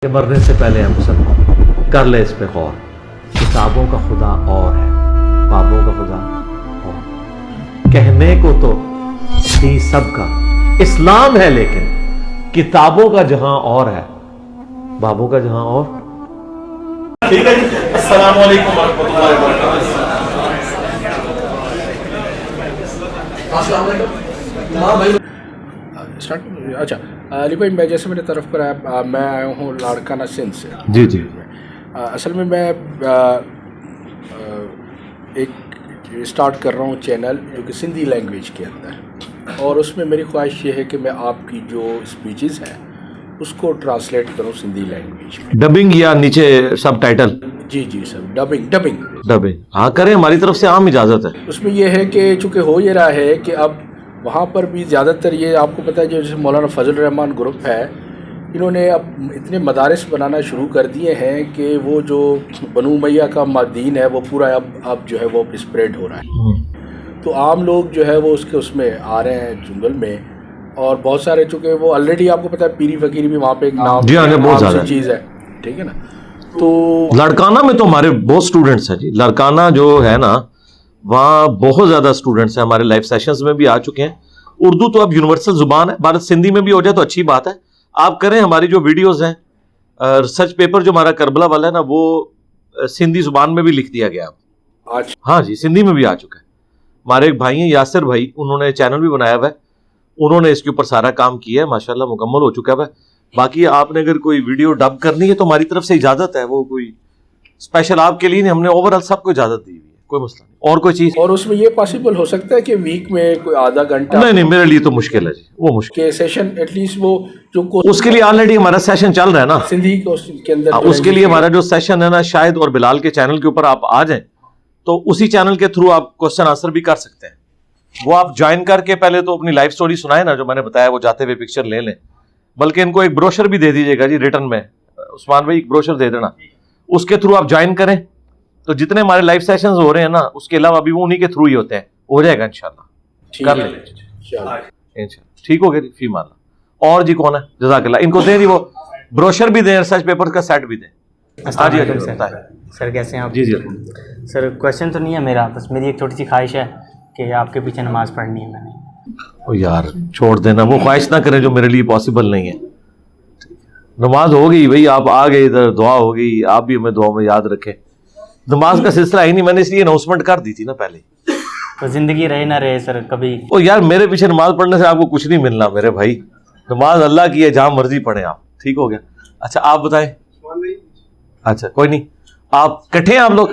کہ مرنے سے پہلے ہے مسلمان، کر لے اس پہ غور. کتابوں کا خدا اور ہے، بابوں کا خدا اور. کہنے کو تو تھی سب کا اسلام ہے، لیکن کتابوں کا جہاں اور ہے، بابوں کا جہاں اور. ٹھیک ہے جی، السلام علیکم ورحمۃ اللہ وبرکاتہ. اچھا علی بھائی، میں جیسے میرے طرف پر میں آیا ہوں لاڑکانہ سندھ سے. جی جی. اصل میں ایک اسٹارٹ کر رہا ہوں چینل جو کہ سندھی لینگویج کے اندر ہے، اور اس میں میری خواہش یہ ہے کہ میں آپ کی جو اسپیچز ہیں اس کو ٹرانسلیٹ کروں سندھی لینگویج میں. ڈبنگ یا نیچے سب ٹائٹل؟ جی جی سر، ڈبنگ ہاں کریں، ہماری طرف سے عام اجازت ہے. اس میں یہ ہے کہ چونکہ ہو یہ رہا ہے کہ اب وہاں پر بھی زیادہ تر یہ آپ کو پتہ ہے جو جیسے مولانا فضل الرحمان گروپ ہے، انہوں نے اب اتنے مدارس بنانا شروع کر دیے ہیں کہ وہ جو بنو امیہ کا دین ہے وہ پورا اب جو ہے وہ اسپریڈ ہو رہا ہے. تو عام لوگ جو ہے وہ اس میں آ رہے ہیں جنگل میں، اور بہت سارے چونکہ وہ آلریڈی آپ کو پتہ ہے پیری فقیری بھی وہاں پہ ایک نام بہت زیادہ چیز ہے، ٹھیک ہے نا. تو لڑکانہ میں تو ہمارے بہت اسٹوڈنٹس ہیں جی. لڑکانہ جو ہے نا وہاں بہت زیادہ اسٹوڈنٹس ہیں، ہمارے لائف سیشنز میں بھی آ چکے ہیں. اردو تو اب یونیورسل زبان ہے، بھارت سندھی میں بھی ہو جائے تو اچھی بات ہے. آپ کریں، ہماری جو ویڈیوز ہیں، ریسرچ پیپر جو ہمارا کربلا والا ہے نا وہ سندھی زبان میں بھی لکھ دیا گیا. ہاں جی، سندھی میں بھی آ چکا ہے. ہمارے ایک بھائی ہیں یاسر بھائی، انہوں نے چینل بھی بنایا ہوا ہے، انہوں نے اس کے اوپر سارا کام کیا ہے، ماشاءاللہ مکمل ہو چکا ہے. باقی آپ نے اگر کوئی ویڈیو ڈب کرنی ہے تو ہماری طرف سے اجازت ہے، وہ کوئی اسپیشل آپ کے لیے نہیں، ہم نے اوور آل سب کو اجازت دی ہوئی ہے، کوئی مسئلہ نہیں. اور کوئی چیز؟ اور اس میں یہ پاسبل ہو سکتا ہے کہ ویک میں کوئی آدھا گھنٹہ؟ نہیں، میرے لیے تو مشکل ہے جی، وہ مشکل کہ سیشن ایٹ لیسٹ وہ جو اس کے لیے آلریڈی ہمارا سیشن چل رہا ہے نا سندھی کے اندر، اس کے لیے ہمارا جو سیشن ہے نا شاہد اور بلال کے چینل کے اوپر آپ آ جائیں تو اسی چینل کے تھرو آپ کوسچن آنسر بھی کر سکتے ہیں. وہ آپ جوائن کر کے پہلے تو اپنی لائف سٹوری سنائیں نا جو میں نے بتایا، وہ جاتے ہوئے پکچر لے لیں. بلکہ ان کو ایک بروشر بھی دے دیجیے گا جی ریٹن میں، عثمان بھائی ایک بروشر دے دینا، اس کے تھرو آپ جوائن کریں تو جتنے ہمارے لائف سیشنز ہو رہے ہیں نا اس کے علاوہ ابھی وہ انہی کے تھرو ہی ہوتے ہیں. ہو جائے گا انشاءاللہ، کر لیں انشاءاللہ. ٹھیک ہو گیا جی، فی مان اللہ. اور جی کون ہے؟ جزاک اللہ. ان کو دیں جی، وہ بروشر بھی دیں، ریسرچ پیپر کا سیٹ بھی دیں. السلام علیکم سر، کیسے ہیں آپ؟ جی جی سر کویشچن تو نہیں ہے میرا، بس میری ایک چھوٹی سی خواہش ہے کہ آپ کے پیچھے نماز پڑھنی ہے میں نے. یار چھوڑ دینا، وہ خواہش نہ کریں جو میرے لیے پاسبل نہیں ہے. نماز ہو گئی بھائی، آپ آ گئے ادھر، دعا ہو گئی، آپ بھی ہمیں دعا میں یاد رکھیں. نماز کا سلسلہ ہی نہیں، میں نے اس لیے اناؤنسمنٹ کر دی تھی نا پہلے. تو زندگی رہے نہ رہے سر کبھی. او یار میرے پیچھے نماز پڑھنے سے آپ کو کچھ نہیں ملنا میرے بھائی. نماز اللہ کی ہے، جہاں مرضی پڑھیں آپ. ٹھیک ہو گیا. اچھا آپ بتائیں. اچھا کوئی نہیں، آپ کٹھے ہیں آپ لوگ؟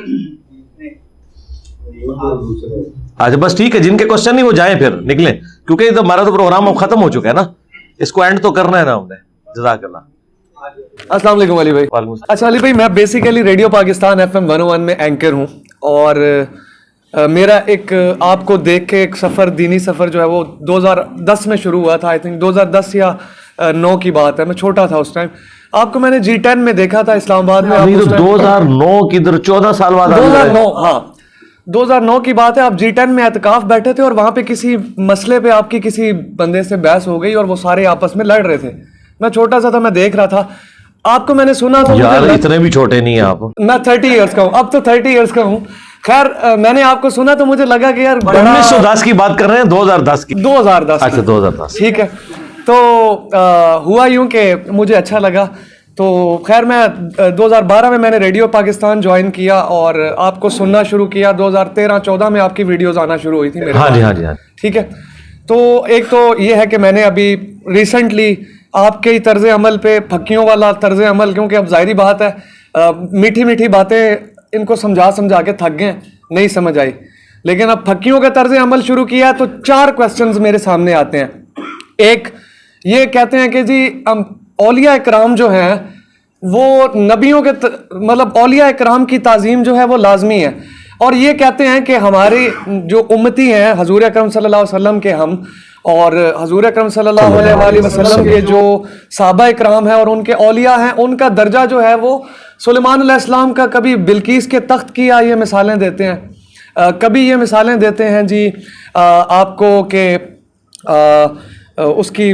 اچھا بس ٹھیک ہے، جن کے کوشچن نہیں وہ جائیں پھر نکلیں، کیونکہ یہ تو ہمارا تو پروگرام اب ختم ہو چکا ہے نا، اس کو اینڈ تو کرنا ہے نا ہم نے. جزاک اللہ. السلام علیکم علی بھائی. اچھا علی بھائی، میں بیسیکلی ریڈیو پاکستان FM 101 میں اینکر ہوں، اور میرا ایک آپ کو دیکھ کے ایک سفر، دینی سفر جو ہے وہ 2010 میں شروع ہوا تھا. آئی تھنک 2010 یا 9 کی بات ہے، میں چھوٹا تھا اس ٹائم. آپ کو میں نے G10 میں دیکھا تھا اسلام آباد میں. 2009 کی ادھر 14 سال بعد 2009، ہاں 2009 کی بات ہے. آپ G10 میں اعتکاف بیٹھے تھے اور وہاں پہ کسی مسئلے پہ آپ کی کسی بندے سے بحث ہو گئی اور وہ سارے آپس میں لڑ رہے تھے. میں چھوٹا سا تھا، میں دیکھ رہا تھا آپ کو. میں نے سنا تھا یار اتنے بھی چھوٹے نہیں ہیں آپ. میں 30 ایئرس کا ہوں، اب تو 30 ایئرس کا ہوں. خیر میں نے آپ کو سنا تو مجھے لگا کہ یار 1910 کی بات کر رہے ہیں، 2010 کی. 2010. اچھا 2010. ٹھیک ہے. تو ہوا یوں کہ مجھے اچھا لگا. تو خیر میں 2012 میں نے ریڈیو پاکستان جوائن کیا اور آپ کو سننا شروع کیا. 2013-14 میں آپ کی ویڈیوز آنا شروع ہوئی تھی میرے. ہاں جی ہاں جی ہاں. ٹھیک ہے. تو ایک تو یہ ہے کہ میں نے ابھی ریسنٹلی آپ کے طرز عمل پہ، پھکیوں والا طرز عمل، کیونکہ اب ظاہری بات ہے میٹھی میٹھی باتیں ان کو سمجھا کے تھک گئے، نہیں سمجھ آئی. لیکن اب پھکیوں کا طرز عمل شروع کیا تو 4 کویسچنز میرے سامنے آتے ہیں. ایک یہ کہتے ہیں کہ جی اولیاء اکرام جو ہیں وہ نبیوں کے مطلب اولیاء اکرام کی تعظیم جو ہے وہ لازمی ہے، اور یہ کہتے ہیں کہ ہماری جو امتی ہیں حضور اکرم صلی اللہ علیہ وسلم کے ہم، اور حضور اکرم صلی اللہ علیہ وسلم کے جو صحابہ اکرام ہیں اور ان کے اولیاء ہیں، ان کا درجہ جو ہے وہ سلیمان علیہ السلام کا کبھی بلقیس کے تخت کی یہ مثالیں دیتے ہیں، کبھی یہ مثالیں دیتے ہیں جی آپ کو کہ اس کی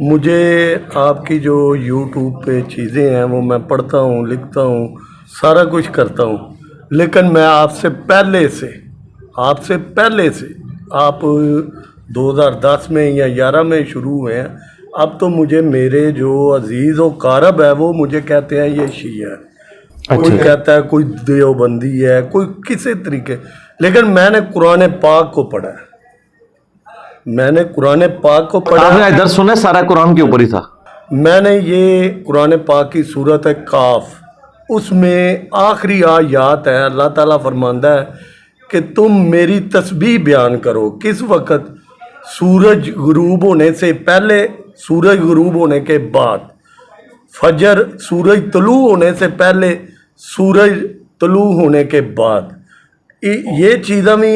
مجھے آپ کی جو یوٹیوب پہ چیزیں ہیں وہ میں پڑھتا ہوں، لکھتا ہوں، سارا کچھ کرتا ہوں، لیکن میں آپ سے پہلے سے آپ 2010 میں یا 11 میں شروع ہوئے ہیں، اب تو مجھے میرے جو عزیز و قارب ہے وہ مجھے کہتے ہیں یہ شیعہ ہے، کوئی کہتا ہے کوئی دیوبندی ہے، کوئی کسی طریقے، لیکن میں نے قرآن پاک کو پڑھا ہے، آپ نے درس سنا ہے سارا قرآن کے اوپر ہی تھا؟ میں نے یہ قرآن پاک کی صورت کاف، اس میں آخری آیات ہے، اللہ تعالیٰ فرماندہ ہے کہ تم میری تسبیح بیان کرو کس وقت؟ سورج غروب ہونے سے پہلے، سورج غروب ہونے کے بعد، فجر سورج طلوع ہونے سے پہلے، سورج طلوع ہونے کے بعد، یہ چیزیں بھی،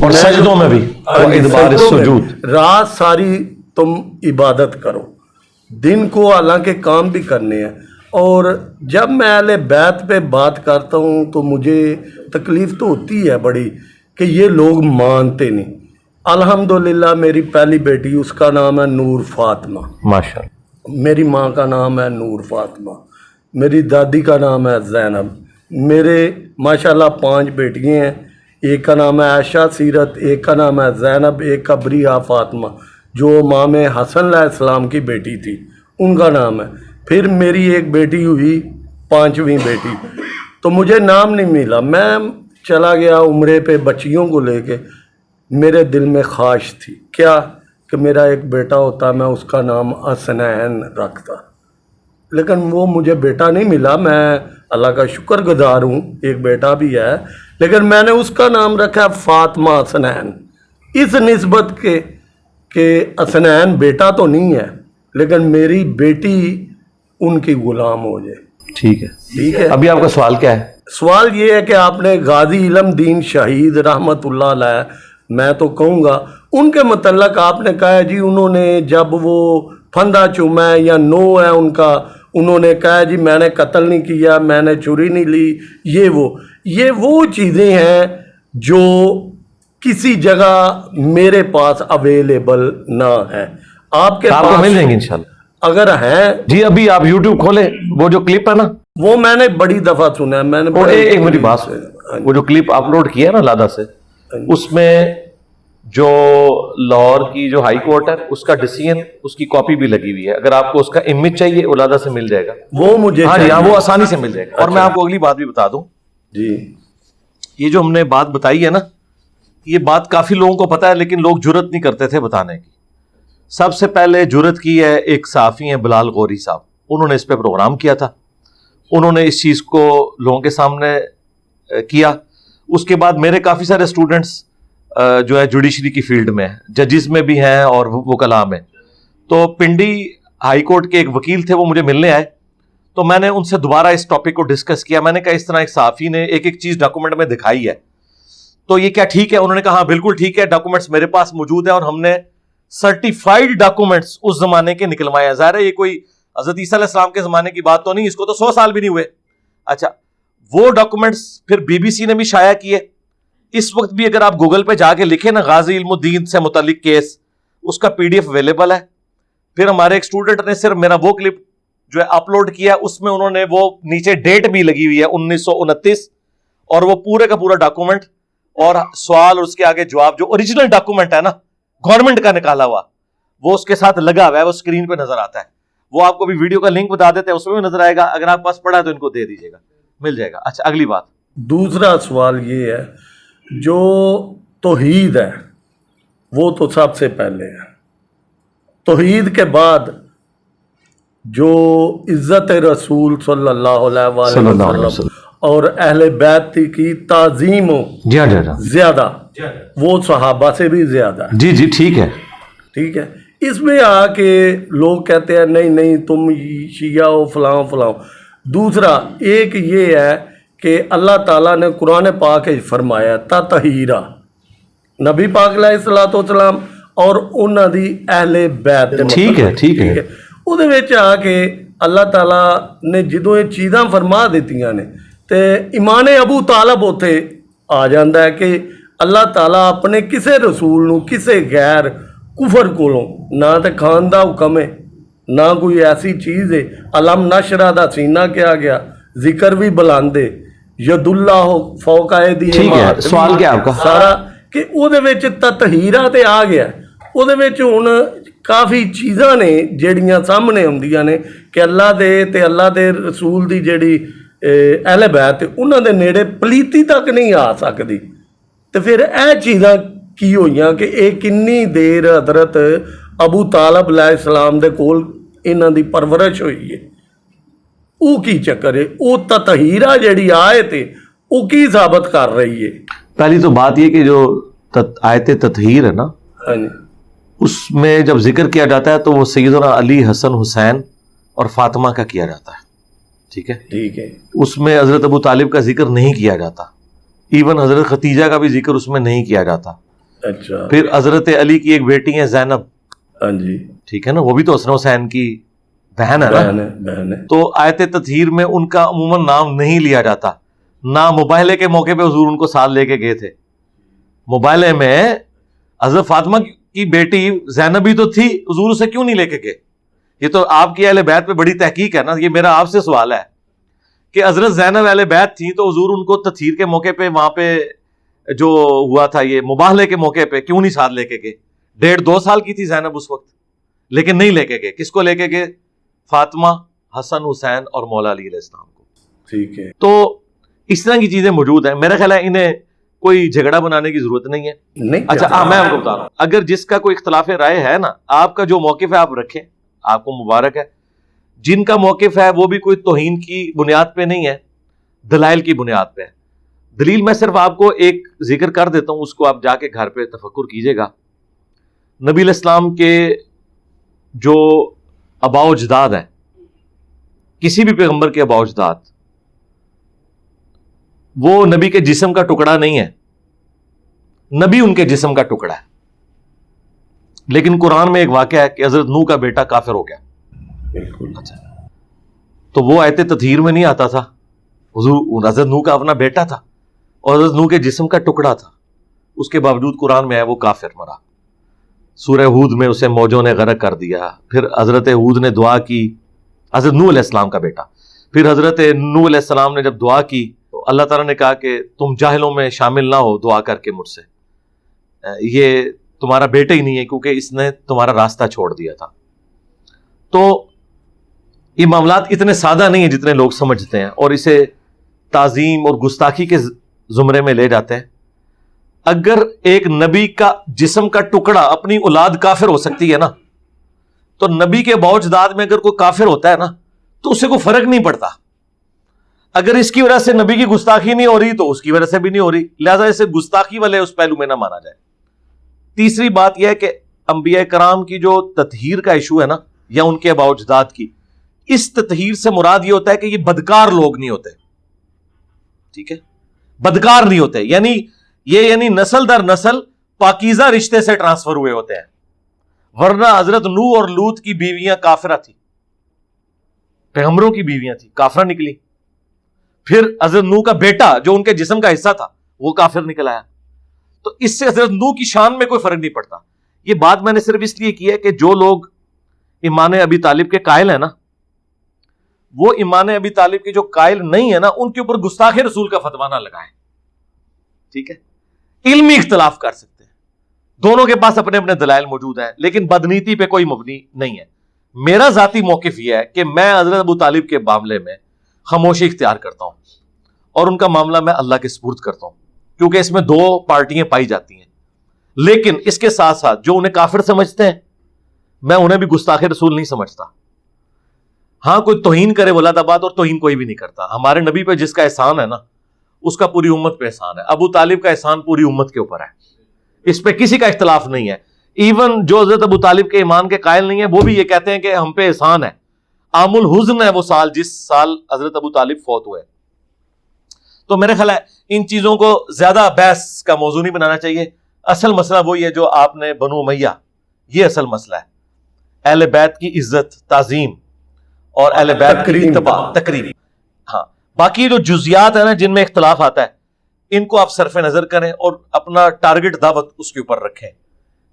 اور سجدوں میں بھی، اور ادبار السجود، رات ساری تم عبادت کرو، دن کو حالانکہ کام بھی کرنے ہیں۔ اور جب میں اہل بیت پہ بات کرتا ہوں تو مجھے تکلیف تو ہوتی ہے بڑی کہ یہ لوگ مانتے نہیں۔ الحمدللہ میری پہلی بیٹی، اس کا نام ہے نور فاطمہ، ماشاءاللہ، میری ماں کا نام ہے نور فاطمہ، میری دادی کا نام ہے زینب، میرے ماشاءاللہ 5 بیٹیاں ہیں، ایک کا نام ہے عائشہ سیرت، ایک کا نام ہے زینب، ایک کا بریہ فاطمہ جو امام حسن علیہ السلام کی بیٹی تھی، ان کا نام ہے۔ پھر میری ایک بیٹی ہوئی 5ویں بیٹی، تو مجھے نام نہیں ملا، میں چلا گیا عمرے پہ بچیوں کو لے کے، میرے دل میں خواہش تھی کیا کہ میرا ایک بیٹا ہوتا، میں اس کا نام حسنین رکھتا، لیکن وہ مجھے بیٹا نہیں ملا، میں اللہ کا شکر گزار ہوں، ایک بیٹا بھی ہے، لیکن میں نے اس کا نام رکھا فاطمہ حسنین، اس نسبت کے کہ حسنین بیٹا تو نہیں ہے لیکن میری بیٹی ان کی غلام ہو جائے۔ ٹھیک ہے، ابھی آپ کا سوال کیا ہے؟ سوال یہ ہے کہ آپ نے غازی علم دین شہید رحمت اللہ علیہ، میں تو کہوں گا ان کے متعلق آپ نے کہا ہے جی انہوں نے جب وہ پھندا چوما ہے یا نو ہے ان کا، انہوں نے کہا جی میں نے قتل نہیں کیا، میں نے چوری نہیں لی، یہ وہ چیزیں ہیں جو کسی جگہ میرے پاس اویلیبل نہ ہے، آپ کے آپ کو پاس مل جائیں گے انشاءاللہ اگر ہیں جی۔ ابھی آپ یوٹیوب کھولیں، وہ جو کلپ ہے نا، وہ میں نے بڑی دفعہ سنا ہے، میں نے ایک میری بات سنیں، وہ جو کلپ اپلوڈ کیا ہے نا لادہ سے، اس میں جو لاہور کی جو ہائی کورٹ ہے اس کا ڈیسیژن، اس کی کاپی بھی لگی ہوئی ہے، اگر آپ کو اس کا امیج چاہیے اولادہ سے مل جائے گا، وہ مجھے ہاں جی ہاں، چاہیے۔ وہ آسانی سے مل جائے گا۔ اور میں آپ کو اگلی بات بھی بتا دوں، جی یہ جو ہم نے بات بتائی ہے نا، یہ بات کافی لوگوں کو پتا ہے لیکن لوگ جرت نہیں کرتے تھے بتانے کی۔ سب سے پہلے جرت کی ہے ایک صحافی ہیں بلال غوری صاحب، انہوں نے اس پہ پروگرام کیا تھا، انہوں نے اس چیز کو لوگوں کے سامنے کیا۔ اس کے بعد میرے کافی سارے اسٹوڈنٹس جو ہے جوڈیشری کی فیلڈ میں ہیں، ججز میں بھی ہیں اور وکلاء میں، تو پنڈی ہائی کورٹ کے ایک وکیل تھے، وہ مجھے ملنے آئے، تو میں نے ان سے دوبارہ اس ٹاپک کو ڈسکس کیا۔ میں نے کہا اس طرح ایک صحافی نے ایک چیز ڈاکومنٹ میں دکھائی ہے، تو یہ کیا ٹھیک ہے؟ انہوں نے کہا ہاں بالکل ٹھیک ہے، ڈاکومنٹس میرے پاس موجود ہیں اور ہم نے سرٹیفائیڈ ڈاکومنٹس اس زمانے کے نکلوائے ہیں۔ ظاہر ہے یہ کوئی حضرت عیسیٰ علیہ السلام کے زمانے کی بات تو نہیں، اس کو تو 100 سال بھی نہیں ہوئے۔ اچھا، وہ ڈاکومنٹس پھر BBC نے بھی شائع کیے۔ اس وقت بھی اگر آپ گوگل پہ جا کے لکھیں نا غازی علم الدین سے متعلق کیس، اس کا PDF اویلیبل ہے۔ پھر ہمارے ایک اسٹوڈنٹ نے صرف میرا وہ کلپ جو ہے اپلوڈ کیا، اس میں انہوں نے وہ نیچے ڈیٹ بھی لگی ہوئی ہے 1929، اور وہ پورے کا پورا ڈاکومنٹ اور سوال اور اس کے آگے جواب جو اوریجنل ڈاکومنٹ ہے نا گورنمنٹ کا نکالا ہوا، وہ اس کے ساتھ لگا ہوا ہے، وہ اسکرین پہ نظر آتا ہے۔ وہ آپ کو بھی ویڈیو کا لنک بتا دیتے ہیں، اس میں بھی نظر آئے گا، اگر آپ پاس پڑا ہے تو ان کو دے دیجیے گا، مل جائے گا۔ اچھا اگلی بات، دوسرا سوال یہ ہے جو توحید ہے وہ تو سب سے پہلے ہے، توحید کے بعد جو عزت رسول صلی اللہ علیہ وسلم اور اہل بیت کی تعظیم ہو جی ہاں جی ہاں زیادہ، وہ صحابہ سے بھی زیادہ ہے۔ جی ٹھیک ہے، ٹھیک ہے، اس میں آ کے لوگ کہتے ہیں نہیں نہیں تم شیعہ ہو فلاں فلاں۔ دوسرا ایک یہ ہے کہ اللہ تعالیٰ نے قرآن پاک فرمایا تطہیرا، نبی پاک علیہ الصلوۃ والسلام اور انہاں دی اہل بیت دے ٹھیک ہے، ٹھیک ہے۔ ਉਹਦੇ ਵਿੱਚ ਆ ਕੇ اللہ تعالیٰ نے ਜਦੋਂ ਇਹ ਚੀਜ਼ਾਂ ਫਰਮਾ ਦਿੱਤੀਆਂ ਨੇ ਤੇ ਇਮਾਨ ਅਬੂ ਤਾਲਬ ਉੱਥੇ ਆ ਜਾਂਦਾ ਹੈ ਕਿ اللہ تعالیٰ ਆਪਣੇ ਕਿਸੇ ਰਸੂਲ ਨੂੰ ਕਿਸੇ ਗੈਰ ਕੁਫਰ ਕੋਲੋਂ ਨਾ ਤੇ ਖਾਨ ਦਾ ਹੁਕਮ ਹੈ نہ کوئی ایسی چیز ہے. علم نشرہ دا سینہ کیا گیا, ذکر بھی بلاندے, ید اللہ فوق ایدیہم. ٹھیک ہے, سوال کیا آپ کا؟ سارا کہ او دے وچ تطہیرہ تے آ گیا. او دے وچ ہن کافی چیزاں نے جیڑیاں سامنے ہوندیاں نے کہ اللہ دے تے اللہ دے رسول دی جیڑی اہل بیت انہاں دے نیڑے پلیتی تک نہیں آ سکدی. تے پھر اے چیزاں کی ہوئیاں کہ اے کنی دیر حضرت ابو طالب علیہ السلام دے کول انہاں دی پرورش ہوئی ہے. او کی چکر ہے, او تطہیرہ جیڑی آئے تے او کی ثابت کر رہی ہے؟ پہلی تو بات یہ کہ جو آیت تطہیر ہے نا, ہاں جی, اس میں جب ذکر کیا جاتا ہے تو وہ سیدنا علی, حسن, حسین اور فاطمہ کا کیا جاتا ہے. ٹھیک ہے, ٹھیک ہے. اس میں حضرت ابو طالب کا ذکر نہیں کیا جاتا. ایون حضرت ختیجہ کا بھی ذکر اس میں نہیں کیا جاتا. اچھا. پھر حضرت علی کی ایک بیٹی ہے زینب, ہاں جی, ٹھیک ہے نا, وہ بھی تو حسن حسین کی بہن ہے نا. بہن ہے. تو آیت تطہیر میں ان کا عموماً نام نہیں لیا جاتا. نہ مباہلے کے موقع پہ حضور ان کو ساتھ لے کے گئے تھے. مباہلے میں حضرت فاطمہ کی بیٹی زینب بھی تو تھی, حضور اسے کیوں نہیں لے کے گئے؟ یہ تو آپ کی اہل بیت پہ بڑی تحقیق ہے نا. یہ میرا آپ سے سوال ہے کہ حضرت زینب اہل بیت تھی تو حضور ان کو تطہیر کے موقع پہ وہاں پہ جو ہوا تھا یہ مباہلے کے موقع پہ کیوں نہیں ساتھ لے کے گئے؟ 1.5-2 سال کی تھی زینب اس وقت, لیکن نہیں لے کے گئے. کس کو لے کے گئے؟ فاطمہ, حسن, حسین اور مولا علی علیہ السلام کو. ٹھیک ہے. تو اس طرح کی چیزیں موجود ہیں. میرا خیال ہے انہیں کوئی جھگڑا بنانے کی ضرورت نہیں ہے. نہیں. اچھا میں آپ کو بتا رہا ہوں, اگر جس کا کوئی اختلاف رائے ہے نا, آپ کا جو موقف ہے آپ رکھیں, آپ کو مبارک ہے. جن کا موقف ہے وہ بھی کوئی توہین کی بنیاد پہ نہیں ہے, دلائل کی بنیاد پہ ہے. دلیل میں صرف آپ کو ایک ذکر کر دیتا ہوں, اس کو آپ جا کے گھر پہ تفکر کیجئے گا. نبی علیہ السلام کے جو آباء و اجداد ہیں, کسی بھی پیغمبر کے آباء و اجداد, وہ نبی کے جسم کا ٹکڑا نہیں ہے, نبی ان کے جسم کا ٹکڑا ہے. لیکن قرآن میں ایک واقعہ ہے کہ حضرت نوح کا بیٹا کافر ہو گیا. بالکل. اچھا, تو وہ آیت تطہیر میں نہیں آتا تھا. حضور حضرت نوح کا اپنا بیٹا تھا اور حضرت نوح کے جسم کا ٹکڑا تھا, اس کے باوجود قرآن میں ہے وہ کافر مرا. سورہ ہود میں اسے موجوں نے غرق کر دیا. پھر حضرت ہود نے دعا کی, حضرت نوح علیہ السلام کا بیٹا, پھر حضرت نوح علیہ السلام نے جب دعا کی تو اللہ تعالیٰ نے کہا کہ تم جاہلوں میں شامل نہ ہو دعا کر کے مجھ سے, یہ تمہارا بیٹا ہی نہیں ہے کیونکہ اس نے تمہارا راستہ چھوڑ دیا تھا. تو یہ معاملات اتنے سادہ نہیں ہیں جتنے لوگ سمجھتے ہیں, اور اسے تعظیم اور گستاخی کے زمرے میں لے جاتے ہیں. اگر ایک نبی کا جسم کا ٹکڑا اپنی اولاد کافر ہو سکتی ہے نا, تو نبی کے باء و اجداد میں اگر کوئی کافر ہوتا ہے نا تو اسے کوئی فرق نہیں پڑتا. اگر اس کی وجہ سے نبی کی گستاخی نہیں ہو رہی تو اس کی وجہ سے بھی نہیں ہو رہی, لہذا اسے گستاخی والے اس پہلو میں نہ مانا جائے. تیسری بات یہ ہے کہ انبیاء کرام کی جو تطہیر کا ایشو ہے نا, یا ان کے باء و اجداد کی, اس تطہیر سے مراد یہ ہوتا ہے کہ یہ بدکار لوگ نہیں ہوتے. ٹھیک ہے, بدکار نہیں ہوتے, یعنی نسل در نسل پاکیزہ رشتے سے ٹرانسفر ہوئے ہوتے ہیں. ورنہ حضرت نوح اور لوط کی بیویاں کافرہ تھی, پیغمبروں کی بیویاں تھی, کافرہ نکلی. پھر حضرت نوح کا بیٹا جو ان کے جسم کا حصہ تھا وہ کافر نکل آیا. تو اس سے حضرت نوح کی شان میں کوئی فرق نہیں پڑتا. یہ بات میں نے صرف اس لیے کی ہے کہ جو لوگ ایمان ابی طالب کے قائل ہیں نا, وہ ایمان ابی طالب کے جو قائل نہیں ہے نا, ان کے اوپر گستاخ رسول کا فتویٰ نہ لگائیں. ٹھیک ہے, علمی اختلاف کر سکتے ہیں, دونوں کے پاس اپنے اپنے دلائل موجود ہیں, لیکن بدنیتی پہ کوئی مبنی نہیں ہے. میرا ذاتی موقف یہ ہے کہ میں حضرت ابو طالب کے معاملے میں خاموشی اختیار کرتا ہوں, اور ان کا معاملہ میں اللہ کے سپرد کرتا ہوں, کیونکہ اس میں 2 پارٹیاں پائی جاتی ہیں. لیکن اس کے ساتھ ساتھ جو انہیں کافر سمجھتے ہیں, میں انہیں بھی گستاخ رسول نہیں سمجھتا. ہاں کوئی توہین کرے ولاد آباد, اور توہین کوئی بھی نہیں کرتا. ہمارے نبی پہ جس کا احسان ہے نا, اس کا پوری امت پہ احسان ہے. ابو طالب کا احسان پوری امت کے اوپر ہے, اس پہ کسی کا اختلاف نہیں ہے. ایون جو حضرت ابو طالب کے ایمان کے قائل نہیں ہے, وہ بھی یہ کہتے ہیں کہ ہم پہ احسان ہے. عام الحزن ہے وہ سال جس سال حضرت ابو طالب فوت ہوئے. تو میرے خیال ہے ان چیزوں کو زیادہ بحث کا موضوع نہیں بنانا چاہیے. اصل مسئلہ وہی ہے جو آپ نے بنو امیہ, یہ اصل مسئلہ ہے, اہل بیت کی عزت, تعظیم, اور اہل بیت کی اتباع, تقریب. ہاں, باقی جو جزیات ہیں نا جن میں اختلاف آتا ہے, ان کو آپ صرف نظر کریں اور اپنا ٹارگٹ دعوت اس کے اوپر رکھیں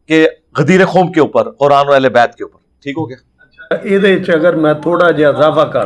کہ غدیر خم کے اوپر, قرآن و اہل بیت کے اوپر. ٹھیک ہو گیا؟ ਇਹਦੇ 'ਚ ਅਗਰ ਮੈਂ ਥੋੜਾ ਜਿਹਾ ਇਜ਼ਾਫਾ ਕਰ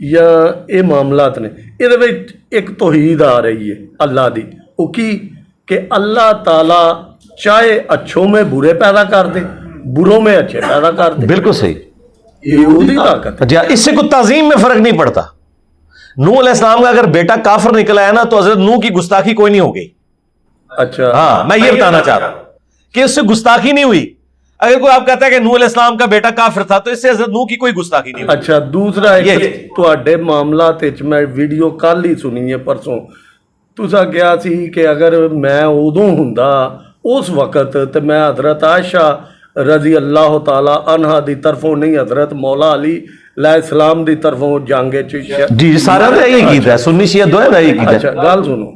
ਜਾਂ ਇਹ ਮਾਮਲਾਤ ਨੇ, ਇਹਦੇ ਵਿੱਚ ਇੱਕ ਤੌਹੀਦ ਆ ਰਹੀ ਹੈ ਅੱਲਾ ਦੀ। ਉਹ ਕੀ کہ اللہ تعالیٰ چاہے اچھوں میں برے پیدا کر دے، بروں میں اچھے پیدا کر دے، بالکل صحیح، یہ وہی طاقت ہے۔ جی اس سے کوئی تعظیم میں فرق نہیں پڑتا۔ نوح علیہ السلام کا اگر بیٹا کافر نکلا ہے نا تو حضرت نوح کی گستاخی کوئی نہیں ہو گئی۔ اچھا ہاں میں یہ بتانا چاہ رہا ہوں کہ اس سے گستاخی نہیں ہوئی۔ اگر کوئی آپ کہتا ہے کہ نوح علیہ السلام کا بیٹا کافر تھا تو اس سے حضرت نوح کی کوئی گستاخی نہیں ہوئی۔ اچھا دوسرا تواڈے معاملات وچ میں ویڈیو کل ہی سنی ہے پرسوں، تسا کیا سی کہ اگر میں ادوں ہوندا اس وقت تو میں حضرت عائشہ رضی اللہ تعالی عنہا دی طرفوں نہیں، حضرت مولا علی علیہ السلام دی طرفوں جنگ جی سارا تو یہی کیتا ہے، سنی شیعہ دو ہے یہی کیتا ہے۔ اچھا گل سنو،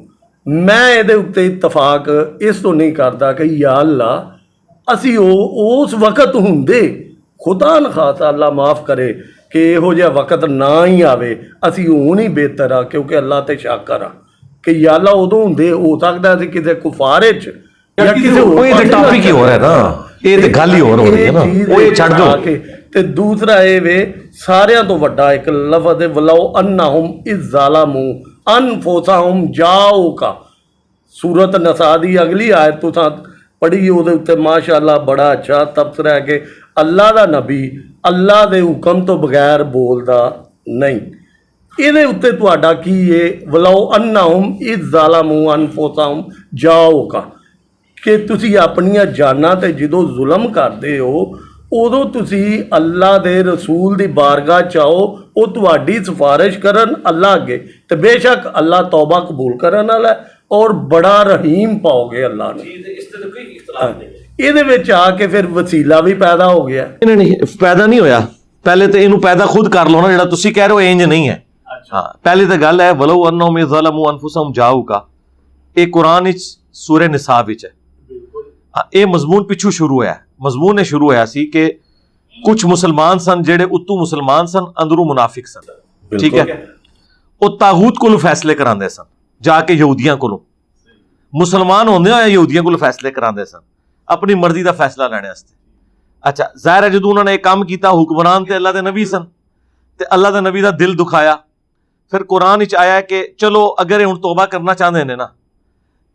میں یہ اتنے اتفاق اس تو نہیں کرتا کہ یا اللہ اسی اس وقت ہوندے، خدا نخواستہ اللہ معاف کرے کہ یہو جہا وقت نہ ہی آوے، اسی ہون ہی بہتر آ، کیونکہ اللہ تے شاکر آ کہ یا اللہ ادو ہوندے ہو سکتا ہے کسی کفار وچ یا کسی ٹاپک ہی ہو رہا ہے نا، یہ تے گل ہی ہو رہی ہے نا، وہ یہ چھڈ دو۔ تے دوسرا اے وے ساریاں تو وڈا ایک لفظ ہے ولو انہم اذ ظلموا انفسہم جاؤک، سورۃ نساء دی اگلی آیت تساں پڑھی، وہ ماشاءاللہ بڑا اچھا تبصرہ ہے کہ اللہ دا نبی اللہ دے حکم تو بغیر بولدا نہیں۔ یہ اتنے تہاڈا کی ہے ولو انہم اذ ظلموا انفسہم جاؤک، کہ تسی اپنیاں جاناں تے جدو ظلم کردے ہو ادو تسی اللہ دے رسول دی بارگاہ چاہو وہ تہاڈی سفارش کرن اللہ اگے، تے بے شک اللہ توبہ قبول کرن والا ہے اور بڑا رحیم پاؤ گے اللہ نے۔ یہ آ کے پھر وسیلہ بھی پیدا ہو گیا، پیدا نہیں ہویا، پہلے تو یہ پیدا خود کر لو نا، جڑا تسی کہہ رہے ہو انج نہیں ہے۔ ہاں پہلے تو گل ہے ولو انہم اذ ظلموا انفسہم جاؤک، یہ قرآن سورہ نساء وچ ہے۔ یہ مضمون پچھو شروع ہوا ہے، مضمون شروع ہوا سی کہ کچھ مسلمان سن جڑے اتو مسلمان سن اندروں منافق سن، ٹھیک ہے، وہ طاغوت کو فیصلے کراندے سن، جا کے یہودیاں کو، مسلمان ہوندے ہوئے یہودیاں کو فیصلے کراندے سن اپنی مرضی دا فیصلہ لینے واسطے۔ اچھا ظاہر ہے جدوں انہوں نے ایک کام کیتا، حکمران تے اللہ دے نبی سن تے اللہ دے نبی دا دل دکھایا، پھر قرآن وچ آیا کہ چلو اگر یہ ہن توبہ کرنا چاہندے نے نا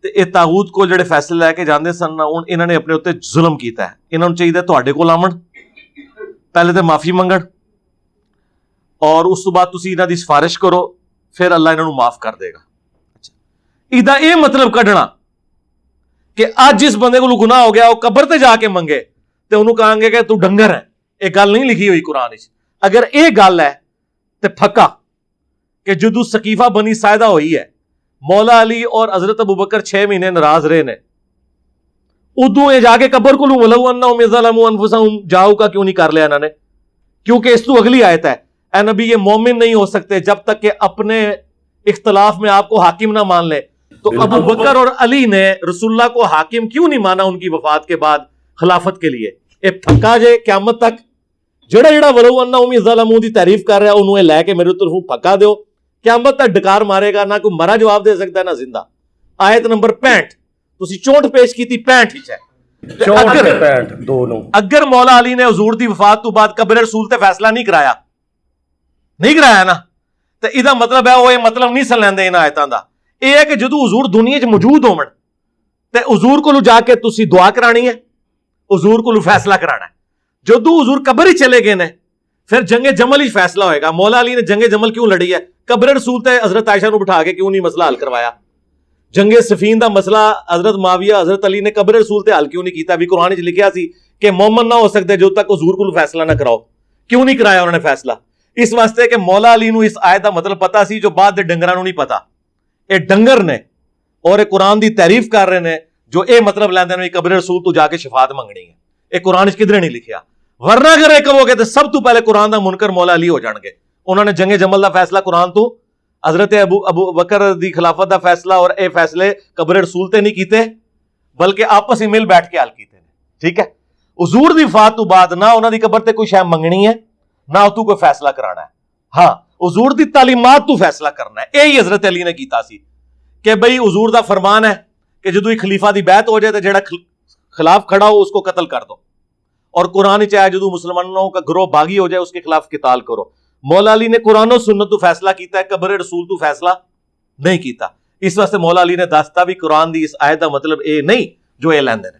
تے یہ طاغوت کو جڑے فیصلے لے کے جاندے سن نا، ہن انہوں نے اپنے اوتے ظلم کیتا ہے، انہوں نے چاہیے تواڈے کول آون، پہلے تے معافی منگن اور اس تو بعد تسی انہاں دی سفارش کرو، پھر اللہ انہوں معاف کر دے گا۔ ادا یہ مطلب کڈنا کہ اج جس بندے کو گناہ ہو گیا وہ قبر تے جا کے منگے تے انہوں کہیں گے کہ تو ڈنگر ہے، یہ گل نہیں لکھی ہوئی قرآن وچ۔ اگر یہ گل ہے تے پھکا کہ جدو سقیفہ بنی ساعدہ ہوئی ہے، مولا علی اور حضرت ابوبکر 6 مہینے ناراض رہے نے، ادو یہ جا کے قبر کو ولو انہم اذ ظلموا انفسہم جاؤ کا کیوں نہیں کر لیا انہوں نے؟ کیونکہ اس تو اگلی آیت ہے، اے نبی یہ مومن نہیں ہو سکتے جب تک کہ اپنے اختلاف میں آپ کو حاکم نہ مان لے۔ تو ابو بکر اور علی نے رسول اللہ کو حاکم کیوں نہیں مانا ان کی وفات کے بعد خلافت کے لیے؟ یہ پھکا جے قیامت تک جڑا جڑا ولو انہم اذ ظلموا دی تعریف کر رہا ہے انہوں لے کے میرے طرف پھکا دیو، قیامت تک ڈکار مارے گا، نہ کوئی مرا جواب دے سکتا ہے نہ زندہ۔ آیت نمبر 65 تسی 64 پیش کی تھی، 65 ہی ہے۔ 64 دونوں اگر مولا علی نے حضور دی وفات تو بعد قبر رسول تے فیصلہ نہیں کرایا نا تو یہ مطلب ہے وہ یہ مطلب نہیں سن لیندے ان آیتاں دا، یہ ہے کہ جدو حضور دنیا چ موجود ہون تے حضور کو جا کے تسی دعا کرانی ہے، حضور کو فیصلہ کرانا ہے۔ جدو حضور قبر ہی چلے گئے نے پھر جنگ جمل ہی فیصلہ ہوئے گا۔ مولا علی نے جنگ جمل کیوں لڑی ہے؟ قبر رسول تے حضرت عائشہ نو بٹھا کے کیوں نہیں مسئلہ حل کروایا؟ جنگ صفین دا مسئلہ حضرت معاویہ حضرت علی نے قبر رسول تے حل کیوں نہیں کیتا؟ بھی قرآن وچ لکھیا سی کہ مومن نہ ہو سکتے جو تک حضور کو فیصلہ نہ کراؤ، کیوں نہیں کرایا انہوں نے فیصلہ؟ اس واسطے کہ مولا علی نو اس آیت دا مطلب پتا سی جو بعد دے ڈنگراں نو نہیں پتا۔ اے ڈنگر نے اور اے قرآن دی تعریف کر رہے نے جو اے مطلب لیندے نے قبر رسول تو جا کے شفاعت منگنی ہے، اے قرآن وچ کدھر نہیں لکھیا۔ ورنہ اگر اے کہو گے تو سب تو پہلے قرآن دا منکر مولا علی ہو جان گے۔ انہوں نے جنگ جمل دا فیصلہ قرآن تو، حضرت ابو بکر دی خلافت دا فیصلہ اور اے فیصلے قبر رسول تے نہیں کیتے بلکہ آپس ہی مل بیٹھ کے حل کیتے ہیں، ٹھیک ہے۔ حضور دی وفات تو بعد نہ انہاں دی قبر تے کوئی شے منگنی ہے نہ اتو کوئی فیصلہ کرانا ہے، ہاں حضور دی تعلیمات تو فیصلہ کرنا ہے۔ یہی حضرت علی نے کیتا سی کہ بھئی حضور دا فرمان ہے کہ جدو خلیفہ دی بیعت ہو جائے تو جڑا خلاف کھڑا ہو اس کو قتل کر دو، اور قرآن چاہے جدو مسلمانوں کا گروہ باغی ہو جائے اس کے خلاف قتال کرو. مولا علی نے قرآن و سنت تو فیصلہ کیتا ہے, قبر رسول تو فیصلہ نہیں کیتا. اس واسطے مولا علی نے دستا بھی قرآن دی اس آیت کا مطلب اے نہیں جو اے لیندے نے.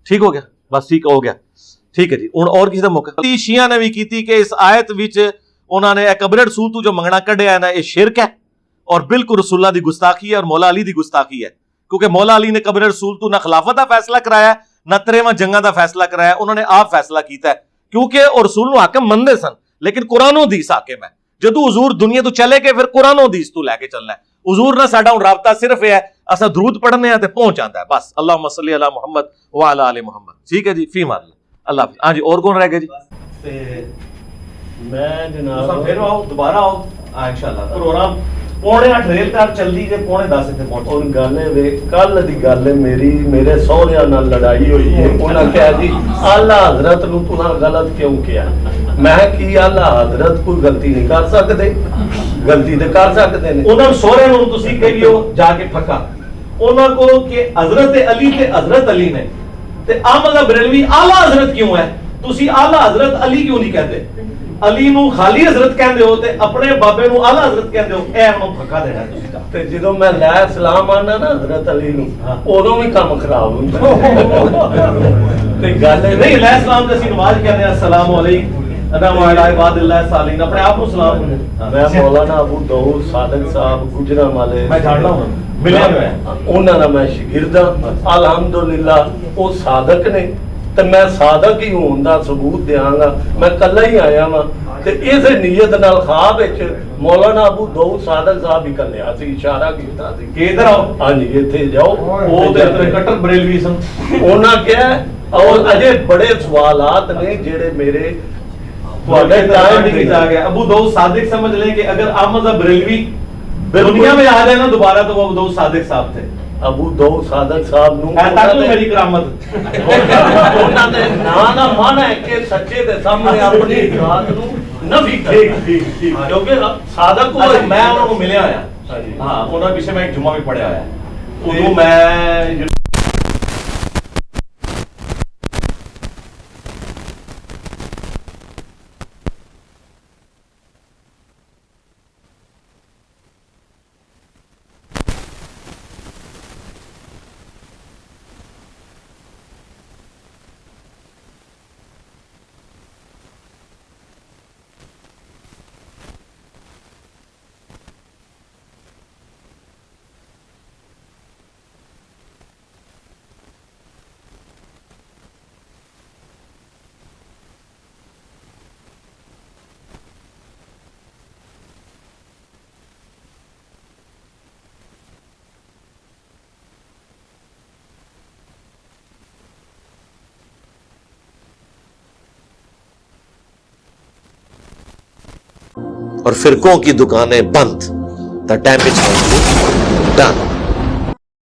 ٹھیک ہو گیا, بس ٹھیک ہو گیا. ٹھیک ہے جی. ہن اور کسی دا موقع شیعہ نے بھی کیتی کہ اس آیت وچ انہوں نے قبر رسول تو جو منگنا کڈیا ہے نا یہ شرک ہے اور بالکل رسول اللہ دی گستاخی ہے اور مولا علی دی گستاخی ہے, کیونکہ مولا علی نے قبر رسول تو نہ خلافت دا فیصلہ کرایا نہ 53 جنگاں دا فیصلہ کرایا, انہوں نے آپ فیصلہ کیتا ہے کیونکہ اور رسول نو حاکم مندے سن لیکن قرآن و حدیث حاکم ہے. جدو حضور دنیا تو چلے گئے پھر قرآن و حدیث تو لے کے چلنا ہے. حضور نہ ساڈا ہن رابطہ صرف یہ ہے اسا درود پڑھنے ہیں تے پہنچ جاندا ہے بس. اللہم صلی علی محمد وعلی آل محمد. ٹھیک ہے جی, فی مان اللہ حافظ. ہاں جی, اور کون رہ گئے جی؟ میں جناب پھر آؤ دوبارہ آؤ انشاءاللہ. پروگرام 8:45 ریل کار چلدی جے 10:30 تے پہنچ. اور گل ہے کل دی گل ہے میرے سہریاں نال لڑائی ہوئی ہے. انہاں کہا جی اعلیٰ حضرت نو تساں غلط کیوں کیا؟ میں کہ اعلیٰ حضرت کوئی غلطی نہیں کر سکتے, غلطی تے کر سکتے نے. انہاں سہرے نوں تسی کہیو جا کے پھکا انہاں کو کہ حضرت علی تے حضرت علی نے تے احمد بریلوی اعلیٰ حضرت کیوں ہے؟ تسی اعلیٰ حضرت علی کیوں نہیں کہتے؟ علی نو خالی حضرت کہندے ہو تے اپنے بابے نو اعلیٰ حضرت کہندے ہو. اے انہوں پھکا دینا ہے تسی. تے جدوں میں لا سلام آنا نا حضرت علی نو اودوں بھی کام خراب ہوندا تے گل نہیں علیہ السلام تے اسی نماز کہندے ہیں السلام علیکم انا وعلی عباد اللہ الصالحین, اپنے آپ کو سلام. میں مولانا ابو داؤد صادق صاحب گجرانوالے میں جاننا ہوں ملیا میں انہاں دا میں شاگرد ہاں الحمدللہ. وہ صادق نے تے میں صادق ہی ہون دا ثبوت دیاں گا. میں کلا ہی آیا ہاں تے اس نیت نال خواب وچ مولانا ابو داؤد صادق صاحب ہی کلیا سی, اشارہ کیتا سی کہ ادھر آؤ. ہاں جی ایتھے جاؤ. وہ تے کٹر بریلوی سن. انہاں کہا اور اجے بڑے سوالات نے جڑے میرے ابو داؤد صادق سمجھ لیں کہ اگر احمد بریلوی دنیا میں آ جائے نا دوبارہ تو وہ ابو داؤد صادق صاحب تھے. ابو داؤد صادق صاحب نو میری کرامت انہاں دے نام دا معنی ہے کہ سچے دے سامنے اپنی ذات نو نفی کرنا. کیونکہ صادق میں انہوں کو ملیا ہوا. ہاں انہوں نے پیچھے میں ایک جمعہ بھی پڑھیا ہوا ہے. ادو میں اور فرقوں کی دکانیں بند. The damage done.